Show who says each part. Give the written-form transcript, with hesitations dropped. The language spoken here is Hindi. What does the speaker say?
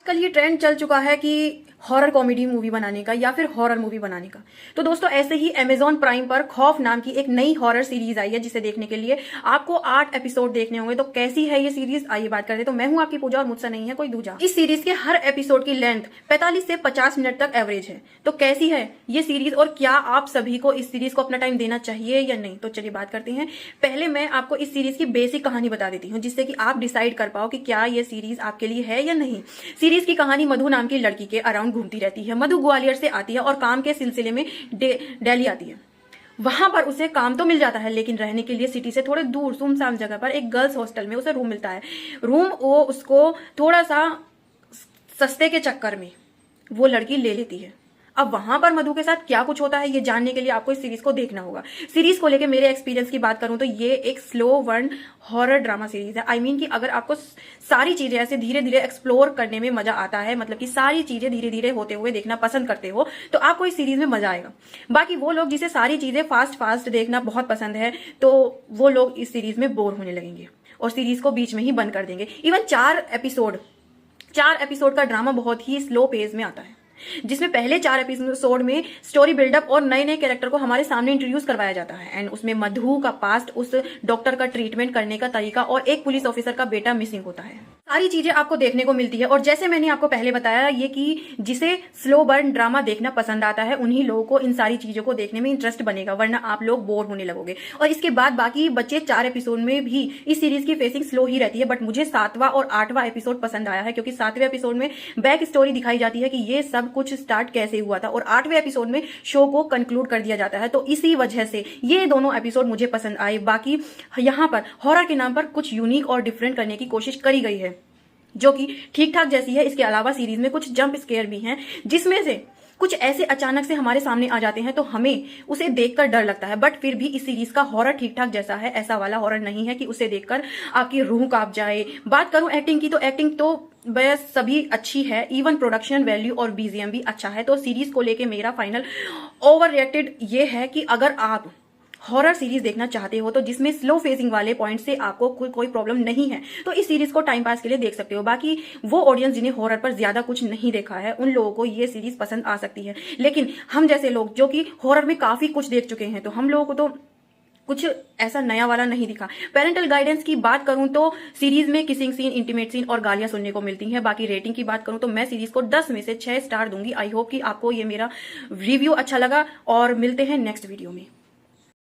Speaker 1: कल ये ट्रेंड चल चुका है कि हॉरर कॉमेडी मूवी बनाने का या फिर हॉरर मूवी बनाने का। तो दोस्तों ऐसे ही अमेजॉन प्राइम पर खौफ नाम की एक नई हॉरर सीरीज आई है, जिसे देखने के लिए आपको 8 एपिसोड देखने होंगे। तो कैसी है ये सीरीज, आइए बात करते हैं। तो मैं हूं आपकी पूजा और मुझसे नहीं है कोई दूजा। इस सीरीज के हर एपिसोड की लेंथ 45 से 50 मिनट तक एवरेज है। तो कैसी है ये सीरीज और क्या आप सभी को इस सीरीज को अपना टाइम देना चाहिए या नहीं, तो चलिए बात करते हैं। पहले मैं आपको इस सीरीज की बेसिक कहानी बता देती हूँ, जिससे कि आप डिसाइड कर पाओ कि क्या ये सीरीज आपके लिए है या नहीं। सीरीज की कहानी मधु नाम की लड़की के अराउंड घूमती रहती है। मधु ग्वालियर से आती है और काम के सिलसिले में दिल्ली आती है। वहां पर उसे काम तो मिल जाता है, लेकिन रहने के लिए सिटी से थोड़े दूर सुनसान जगह पर एक गर्ल्स हॉस्टल में उसे रूम मिलता है। रूम वो उसको थोड़ा सा सस्ते के चक्कर में वो लड़की ले लेती है। अब वहां पर मधु के साथ क्या कुछ होता है ये जानने के लिए आपको इस सीरीज को देखना होगा। सीरीज को लेके मेरे एक्सपीरियंस की बात करूं तो ये एक slow burn horror drama series है। आई मीन कि अगर आपको सारी चीजें ऐसे धीरे धीरे एक्सप्लोर करने में मजा आता है, मतलब कि सारी चीजें धीरे धीरे होते हुए देखना पसंद करते हो, तो आपको इस सीरीज में मजा आएगा। बाकी वो लोग जिसे सारी चीजें फास्ट फास्ट देखना बहुत पसंद है, तो वो लोग इस सीरीज में बोर होने लगेंगे और सीरीज को बीच में ही बंद कर देंगे। इवन 4 एपिसोड का ड्रामा बहुत ही स्लो पेस में आता है, जिसमें पहले 4 एपिसोड में स्टोरी बिल्डअप और नए नए कैरेक्टर को हमारे सामने इंट्रोड्यूस करवाया जाता है। एंड उसमें मधु का पास्ट, उस डॉक्टर का ट्रीटमेंट करने का तरीका और एक पुलिस ऑफिसर का बेटा मिसिंग होता है। सारी चीजें आपको देखने को मिलती है। और जैसे मैंने आपको पहले बताया, ये कि जिसे स्लो बर्न ड्रामा देखना पसंद आता है उन्हीं लोगों को इन सारी चीजों को देखने में इंटरेस्ट बनेगा, वरना आप लोग बोर होने लगोगे। और इसके बाद बाकी बचे 4 एपिसोड में भी इस सीरीज की फेसिंग स्लो ही रहती है। बट मुझे 7वां और 8वां एपिसोड पसंद आया है, क्योंकि 7वें एपिसोड में बैक स्टोरी दिखाई जाती है कि ये सब कुछ स्टार्ट कैसे हुआ था, और 8वें एपिसोड में शो को कंक्लूड कर दिया जाता है। तो इसी वजह से ये दोनों एपिसोड मुझे पसंद आए। बाकी यहाँ पर हॉरर के नाम पर कुछ यूनिक और डिफरेंट करने की कोशिश करी गई है, जो कि ठीक ठाक जैसी है। इसके अलावा सीरीज में कुछ जंप स्केयर भी हैं, जिसमें से कुछ ऐसे अचानक से हमारे सामने आ जाते हैं तो हमें उसे देखकर डर लगता है। बट फिर भी इस सीरीज का हॉरर ठीक ठाक जैसा है, ऐसा वाला हॉरर नहीं है कि उसे देखकर आपकी रूह कांप जाए। बात करूं एक्टिंग की, तो एक्टिंग तो बस सभी अच्छी है। इवन प्रोडक्शन वैल्यू और बीजीएम भी अच्छा है। तो सीरीज को लेके मेरा फाइनल ओवर रिएक्टेड ये है कि अगर आप हॉरर सीरीज देखना चाहते हो, तो जिसमें स्लो फेजिंग वाले पॉइंट से आपको कोई प्रॉब्लम नहीं है, तो इस सीरीज को टाइम पास के लिए देख सकते हो। बाकी वो ऑडियंस जिन्हें हॉरर पर ज्यादा कुछ नहीं देखा है, उन लोगों को ये सीरीज पसंद आ सकती है। लेकिन हम जैसे लोग जो कि हॉरर में काफी कुछ देख चुके हैं, तो हम लोगों को तो कुछ ऐसा नया वाला नहीं दिखा। पेरेंटल गाइडेंस की बात करूं तो सीरीज में किसिंग सीन, इंटीमेट सीन और गालियां सुनने को मिलती हैं। बाकी रेटिंग की बात करूं तो मैं सीरीज को 10 में से 6 स्टार दूंगी। आई होप कि आपको ये मेरा रिव्यू अच्छा लगा, और मिलते हैं नेक्स्ट वीडियो में।